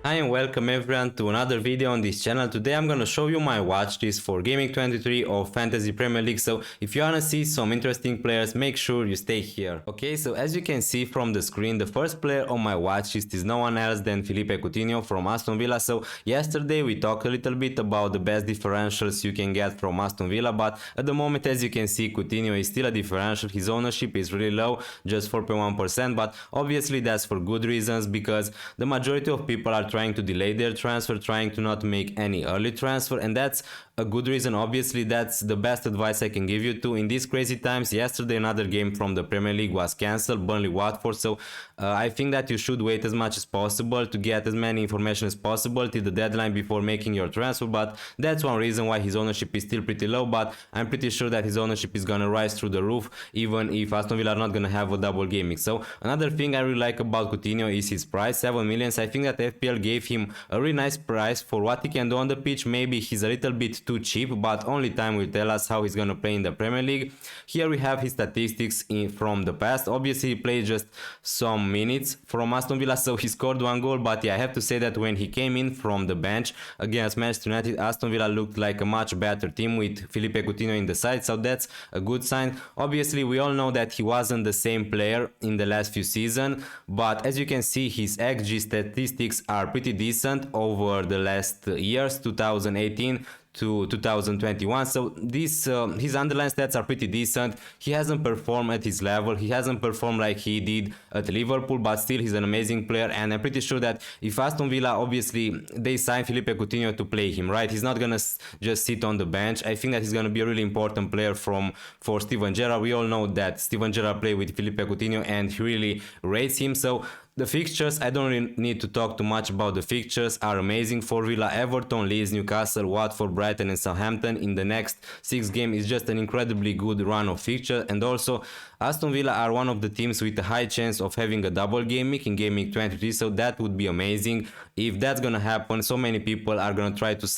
Hi and welcome everyone to another video on this channel. Today I'm gonna show you my watch list for GAMEWEEK 23 of Fantasy Premier League. So if you wanna see some interesting players, make sure you stay here. Okay, so as you can see from the screen, the first player on my watch list is no one else than Felipe Coutinho from Aston Villa. So yesterday we talked a little bit about the best differentials you can get from Aston Villa, but at the moment, as you can see, Coutinho is still a differential. His ownership is really low, just 4.1%, but obviously that's for good reasons, because the majority of people are trying to delay their transfer, trying to not make any early transfer, and that's a good reason. Obviously that's the best advice I can give you to in these crazy times. Yesterday another game from the Premier League was cancelled, Burnley Watford, so I think that you should wait as much as possible to get as many information as possible till the deadline before making your transfer. But that's one reason why his ownership is still pretty low, but I'm pretty sure that his ownership is gonna rise through the roof even if Aston Villa are not gonna have a double gaming. So another thing I really like about Coutinho is his price, 7 million. I think that FPL gave him a really nice price for what he can do on the pitch. Maybe he's a little bit too cheap, but only time will tell us how he's gonna play in the Premier League. Here we have his statistics from the past. Obviously he played just some minutes from Aston Villa, so he scored one goal, but yeah, I have to say that when he came in from the bench against Manchester United, Aston Villa looked like a much better team with Felipe Coutinho in the side, so that's a good sign. Obviously we all know that he wasn't the same player in the last few seasons, but as you can see, his XG statistics are pretty decent over the last years, 2018 to 2021. So this his underlying stats are pretty decent. He hasn't performed at his level, he hasn't performed like he did at Liverpool, but still he's an amazing player, and I'm pretty sure that if Aston Villa, obviously they signed Felipe Coutinho to play him, right? He's not gonna just sit on the bench. I think that he's gonna be a really important player for Steven Gerrard. We all know that Steven Gerrard played with Felipe Coutinho and he really rates him. So the fixtures, I don't really need to talk too much about the fixtures, are amazing for Villa. Everton, Leeds, Newcastle, Watford, Brighton and Southampton in the next 6 games is just an incredibly good run of fixtures. And also Aston Villa are one of the teams with a high chance of having a double game week in GAMEWEEK 23, so that would be amazing. If that's gonna happen, so many people are gonna try to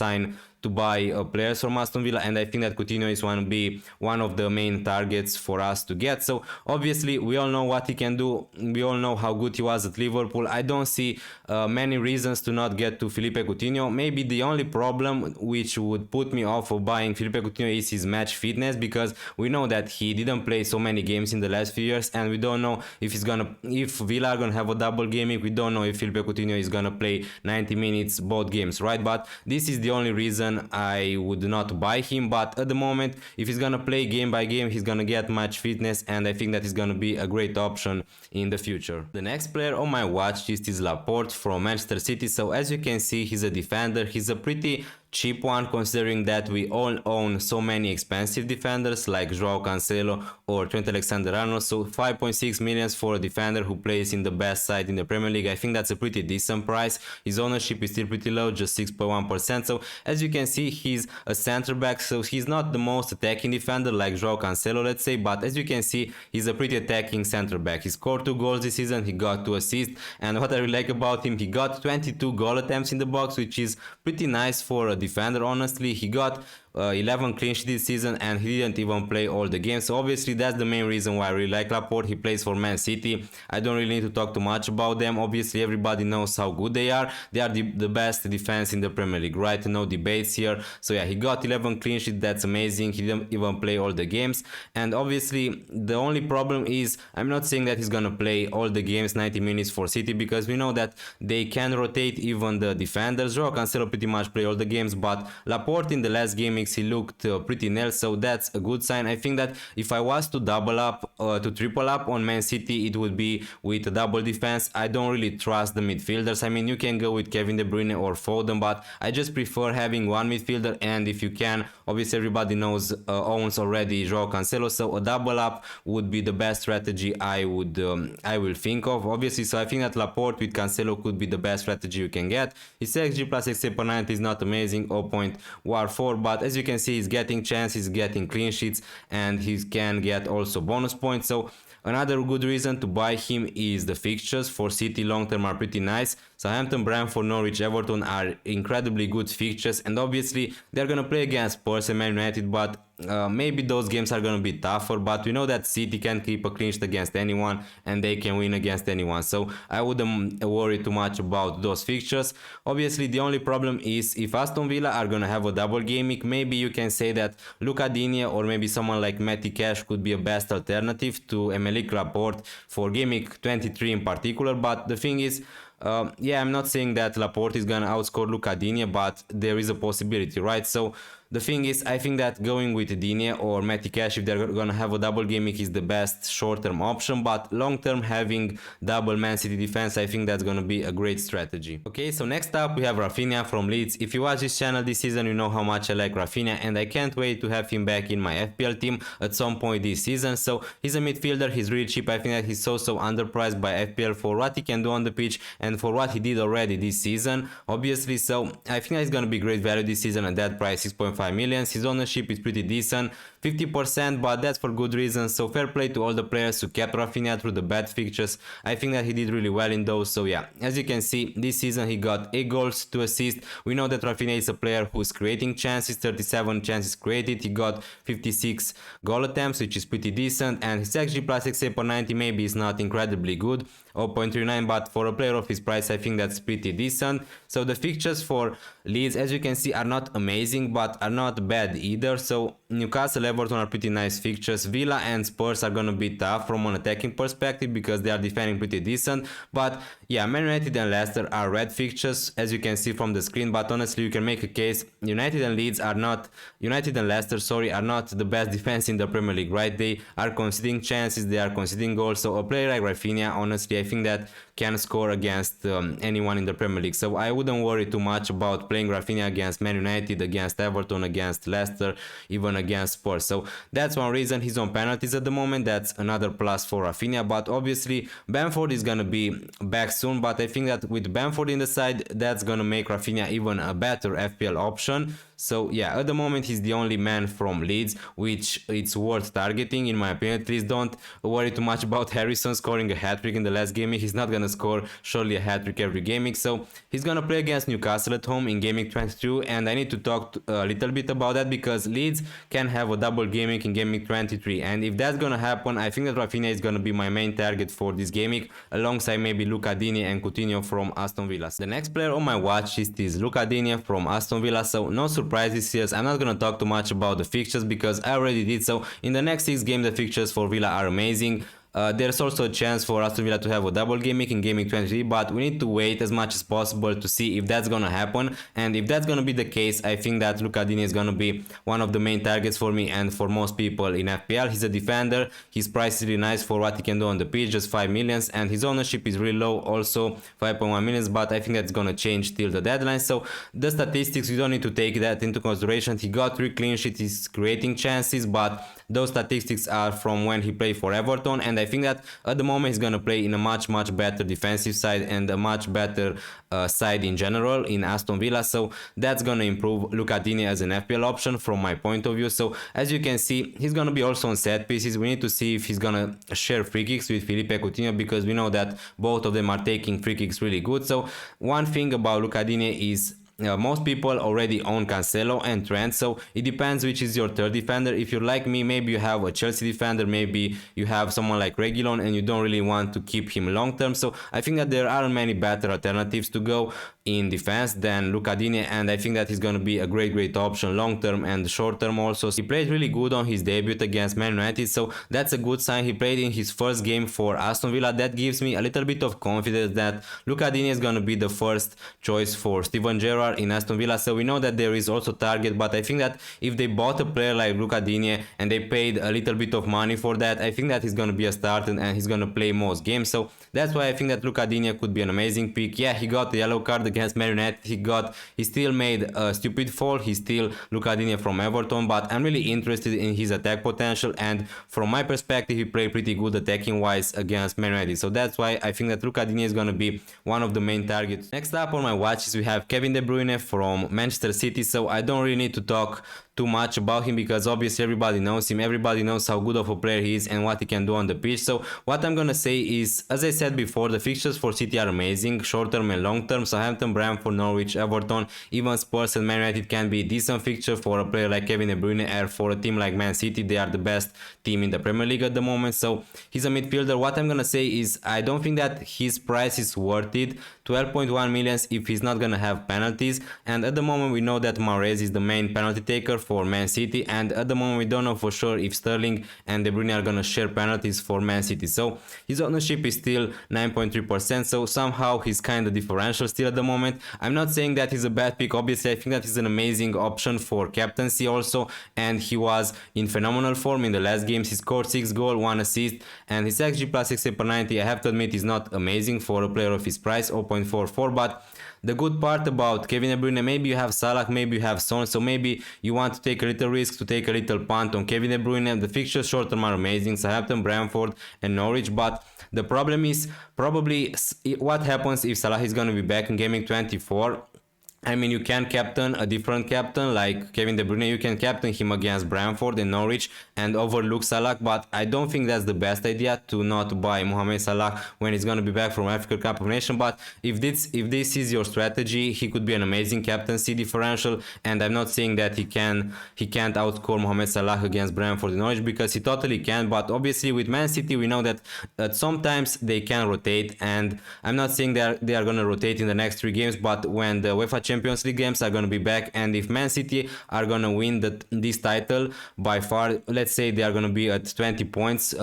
buy players from Aston Villa, and I think that Coutinho is going to be one of the main targets for us to get. So obviously we all know what he can do, we all know how good he was at Liverpool. I don't see many reasons to not get to Felipe Coutinho. Maybe the only problem which would put me off of buying Felipe Coutinho is his match fitness, because we know that he didn't play so many games in the last few years, and we don't know if Villa are gonna have a double gaming. We don't know if Felipe Coutinho is gonna play 90 minutes both games, right? But this is the only reason I would not buy him. But at the moment, if he's gonna play game by game, he's gonna get match fitness, and I think that is gonna be a great option in the future. The next player on my watch list is Laporte from Manchester City. So as you can see, he's a defender. He's a pretty cheap one, considering that we all own so many expensive defenders like Joao Cancelo or Trent Alexander-Arnold. So 5.6 million for a defender who plays in the best side in the Premier League, I think that's a pretty decent price. His ownership is still pretty low, just 6.1%. So as you can see, he's a center back, so he's not the most attacking defender like Joao Cancelo, let's say, but as you can see, he's a pretty attacking center back. He scored 2 goals this season, he got 2 assists, and what I really like about him, he got 22 goal attempts in the box, which is pretty nice for a defender. Honestly, he got 11 clean sheets this season, and he didn't even play all the games. So obviously that's the main reason why I really like Laporte. He plays for Man City. I don't really need to talk too much about them. Obviously everybody knows how good they are. They are the best defense in the Premier League, right? No debates here. So yeah, he got 11 clean sheets, that's amazing. He didn't even play all the games, and obviously the only problem is, I'm not saying that he's gonna play all the games 90 minutes for City, because we know that they can rotate even the defenders. Joao Cancelo pretty much play all the games, but Laporte in the last game he looked pretty nailed, so that's a good sign. I think that if I was to double up, to triple up on Man City, it would be with a double defense. I don't really trust the midfielders. I mean, you can go with Kevin De Bruyne or Foden, but I just prefer having one midfielder, and if you can, obviously everybody owns already Joao Cancelo, so a double up would be the best strategy I will think of, obviously. So I think that Laporte with Cancelo could be the best strategy you can get. His XG plus XA per 90 is not amazing, 0.14, but as you can see, he's getting chances, getting clean sheets, and he can get also bonus points. So another good reason to buy him is the fixtures for City long term are pretty nice. Southampton, Brentford, Norwich, Everton are incredibly good fixtures, and obviously they're gonna play against Spurs and Man United, but maybe those games are gonna be tougher, but we know that City can keep a clean sheet against anyone and they can win against anyone, so I wouldn't worry too much about those fixtures. Obviously the only problem is if Aston Villa are gonna have a double game week, maybe you can say that Lucadini or maybe someone like Matty Cash could be a best alternative to Emerick Laporte for game week 23 in particular, but the thing is, yeah, I'm not saying that Laporte is gonna outscore Lucadini, but there is a possibility, right? So the thing is, I think that going with Digne or Matty Cash, if they're gonna have a double game week, is the best short-term option, but long-term having double Man City defense, I think that's gonna be a great strategy. Okay, so next up we have Rafinha from Leeds. If you watch this channel this season, you know how much I like Rafinha, and I can't wait to have him back in my FPL team at some point this season. So he's a midfielder, he's really cheap. I think that he's so underpriced by FPL for what he can do on the pitch and for what he did already this season, obviously. So I think that he's gonna be great value this season at that price, 6.5 million. His ownership is pretty decent, 50%, but that's for good reasons. So fair play to all the players who kept Rafinha through the bad fixtures. I think that he did really well in those. So yeah, as you can see, this season he got 8 goals, 2 assists. We know that Rafinha is a player who's creating chances, 37 chances created. He got 56 goal attempts, which is pretty decent, and his XG plus XA per 90 maybe is not incredibly good, 0.39, but for a player of his price I think that's pretty decent. So the fixtures for Leeds, as you can see, are not amazing but are not bad either. So Newcastle, Everton are pretty nice fixtures. Villa and Spurs are gonna be tough from an attacking perspective because they are defending pretty decent, but yeah, Man United and Leicester are red fixtures as you can see from the screen, but honestly you can make a case United and Leicester, sorry, are not the best defense in the Premier League, right? They are conceding chances, they are conceding goals, so a player like Rafinha, honestly I think that can score against anyone in the Premier League. So I wouldn't worry too much about playing Rafinha against Man United, against Everton, against Leicester, even against Spurs. So that's one reason he's on penalties at the moment. That's another plus for Rafinha. But obviously Bamford is gonna be back soon, but I think that with Bamford in the side, that's gonna make Rafinha even a better FPL option. So yeah, at the moment he's the only man from Leeds, which it's worth targeting in my opinion. Please don't worry too much about Harrison scoring a hat-trick in the last game. He's not gonna score surely a hat-trick every game. So he's gonna play against Newcastle at home in Game 22, and I need to talk a little bit about that because Leeds can have a double game week in Game 23, and if that's gonna happen, I think that Rafinha is gonna be my main target for this game week, alongside maybe Lucadini and Coutinho from Aston Villa. The next player on my watch list is Lucadini from Aston Villa. So no surprises here. I'm not gonna talk too much about the fixtures because I already did so. In the next 6 games the fixtures for Villa are amazing. There's also a chance for Aston Villa to have a double game week in Game 23, but we need to wait as much as possible to see if that's gonna happen. And if that's gonna be the case, I think that Lucadini is gonna be one of the main targets for me and for most people in FPL. He's a defender, his price is really nice for what he can do on the pitch, just 5 millions, and his ownership is really low, also 5.1 millions, but I think that's gonna change till the deadline. So the statistics, you don't need to take that into consideration. He got 3 clean sheets, he's creating chances, but those statistics are from when he played for Everton, and I think that at the moment he's gonna play in a much better defensive side and a much better side in general in Aston Villa. So that's gonna improve Lucadini as an FPL option from my point of view. So as you can see, he's gonna be also on set pieces. We need to see if he's gonna share free kicks with Felipe Coutinho because we know that both of them are taking free kicks really good. So one thing about Lucadini is most people already own Cancelo and Trent, so it depends which is your third defender. If you're like me, maybe you have a Chelsea defender, maybe you have someone like Reguilon and you don't really want to keep him long term. So I think that there aren't many better alternatives to go in defense than Lucadini, and I think that he's going to be a great option long term and short term also. He played really good on his debut against Man United, so that's a good sign. He played in his first game for Aston Villa. That gives me a little bit of confidence that Lucadini is going to be the first choice for Steven Gerrard in Aston Villa. So we know that there is also target, but I think that if they bought a player like Lucadini and they paid a little bit of money for that, I think that he's going to be a starter and he's going to play most games. So that's why I think that Lucadini could be an amazing pick. Yeah, he got the yellow card against Man United. He still made a stupid fall. He's still Lucadini from Everton, but I'm really interested in his attack potential, and from my perspective he played pretty good attacking wise against Man United. So that's why I think that Lucadini is going to be one of the main targets. Next up on my watches we have Kevin De Bruyne from Manchester City. So I don't really need to talk too much about him because obviously everybody knows him, everybody knows how good of a player he is and what he can do on the pitch. So what I'm gonna say is, as I said before, the fixtures for City are amazing, short term and long term. Southampton, Brentford, Norwich, Everton, even Spurs and Man United can be a decent fixture for a player like Kevin De Bruyne, and for a team like Man City, they are the best team in the Premier League at the moment. So he's a midfielder. What I'm gonna say is, I don't think that his price is worth it. 12.1 million if he's not gonna have penalties, and at the moment we know that Mahrez is the main penalty taker for Man City, and at the moment we don't know for sure if Sterling and De Bruyne are gonna share penalties for Man City. So his ownership is still 9.3%, so somehow he's kind of differential still at the moment. I'm not saying that he's a bad pick, obviously I think that he's an amazing option for captaincy also, and he was in phenomenal form in the last games. He scored 6 goals, 1 assist, and his XG plus XA per 90, I have to admit, is not amazing for a player of his price, 0.44, but the good part about Kevin De Bruyne, maybe you have Salah, maybe you have Son, so maybe you want to take a little risk, to take a little punt on Kevin De Bruyne. The fixtures short term are amazing, Southampton, Brentford and Norwich, but the problem is probably what happens if Salah is going to be back in Gaming 24. I mean, you can captain a different captain like Kevin De Bruyne, you can captain him against Brentford and Norwich and overlook Salah, but I don't think that's the best idea to not buy Mohamed Salah when he's going to be back from Africa Cup of Nations. But if this is your strategy, he could be an amazing captaincy differential, and I'm not saying that he can't outscore Mohamed Salah against Brentford and Norwich, because he totally can. But obviously with Man City we know that sometimes they can rotate, and I'm not saying that they are going to rotate in the next 3 games, but when the UEFA Champions League games are going to be back, and if Man City are going to win this title by far, let's say they are going to be at 20 points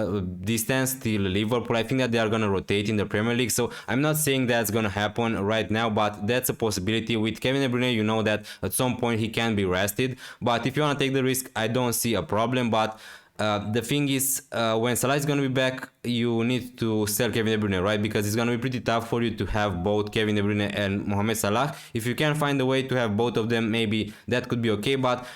distance till Liverpool, I think that they are going to rotate in the Premier League. So I'm not saying that's going to happen right now, but that's a possibility. With Kevin De Bruyne, you know that at some point he can be rested, but if you want to take the risk, I don't see a problem. But the thing is, when Salah is going to be back, you need to sell Kevin De Bruyne, right? Because it's going to be pretty tough for you to have both Kevin De Bruyne and Mohamed Salah. If you can find a way to have both of them, maybe that could be okay. But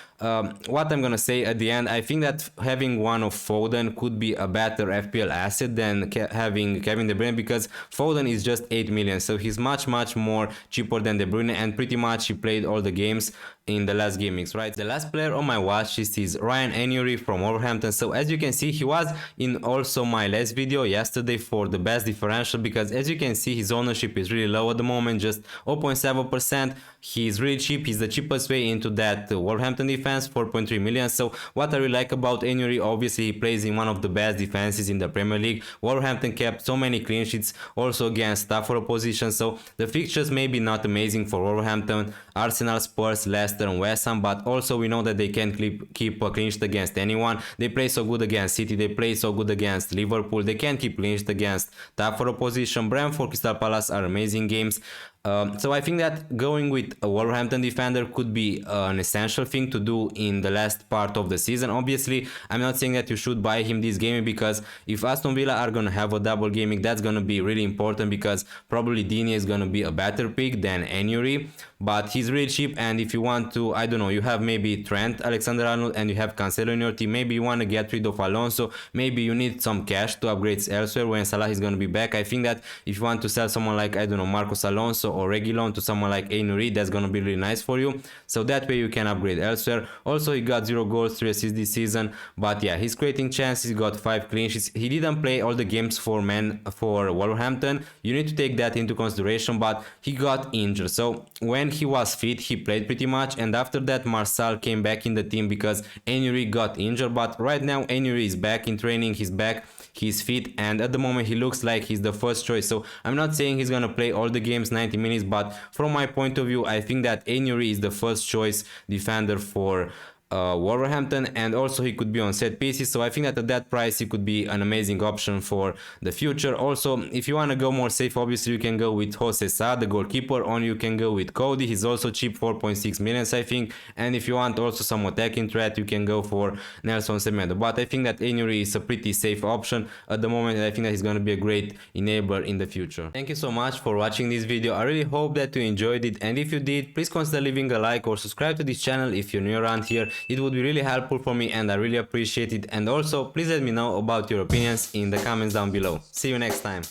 what I'm going to say at the end, I think that having one of Foden could be a better FPL asset than having Kevin De Bruyne, because Foden is just 8 million. So he's much more cheaper than De Bruyne, and pretty much he played all the games in the last game mix, right? The last player on my watch list is Ryan Anuri from Wolverhampton. So as you can see, he was in also my last video yesterday for the best differential, because as you can see, his ownership is really low at the moment, just 0.7%. He's really cheap. He's the cheapest way into that Wolverhampton defense, 4.3 million. So what I really like about Anuri, obviously he plays in one of the best defenses in the Premier League. Wolverhampton kept so many clean sheets also against tougher opposition, so the fixtures may be not amazing for Wolverhampton, Arsenal, Spurs, Leicester and West Ham, but also we know that they can keep a clean sheet against anyone. They play so good against City, they play so good against Liverpool, they can keep clean sheet against tougher opposition. Brentford, Crystal Palace are amazing games. So I think that going with a Wolverhampton defender could be an essential thing to do in the last part of the season. Obviously, I'm not saying that you should buy him this game, because if Aston Villa are going to have a double gaming, that's going to be really important, because probably Dini is going to be a better pick than Anuri, but he's really cheap. And if you want to, I don't know, you have maybe Trent Alexander-Arnold and you have Cancelo in your team, maybe you want to get rid of Alonso, maybe you need some cash to upgrade elsewhere when Salah is going to be back. I think that if you want to sell someone like, I don't know, Marcos Alonso or Reguilon to someone like Anuri, that's gonna be really nice for you, so that way you can upgrade elsewhere. Also, he got 0 goals, 3 assists this season, but yeah, he's creating chances, he got 5 clean sheets. He didn't play all the games for Wolverhampton, you need to take that into consideration, but he got injured, so when he was fit he played pretty much, and after that Martial came back in the team because Anuri got injured. But right now Anuri is back in training, he's back, he's fit, and at the moment he looks like he's the first choice. So I'm not saying he's gonna play all the games 90 minutes, but from my point of view, I think that Anuri is the first choice defender for Wolverhampton, and also he could be on set pieces, so I think that at that price he could be an amazing option for the future. Also, if you want to go more safe, obviously you can go with Jose Sa, the goalkeeper, or you can go with Cody. He's also cheap, 4.6 million I think, and if you want also some attacking threat, you can go for Nelson Semedo. But I think that Anuri is a pretty safe option at the moment, and I think that he's going to be a great enabler in the future. Thank you so much for watching this video. I really hope that you enjoyed it, and if you did, please consider leaving a like or subscribe to this channel if you're new around here. It would be really helpful for me and I really appreciate it. And also, please let me know about your opinions in the comments down below. See you next time.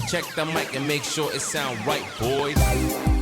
Check the mic and make sure it sound right, boys.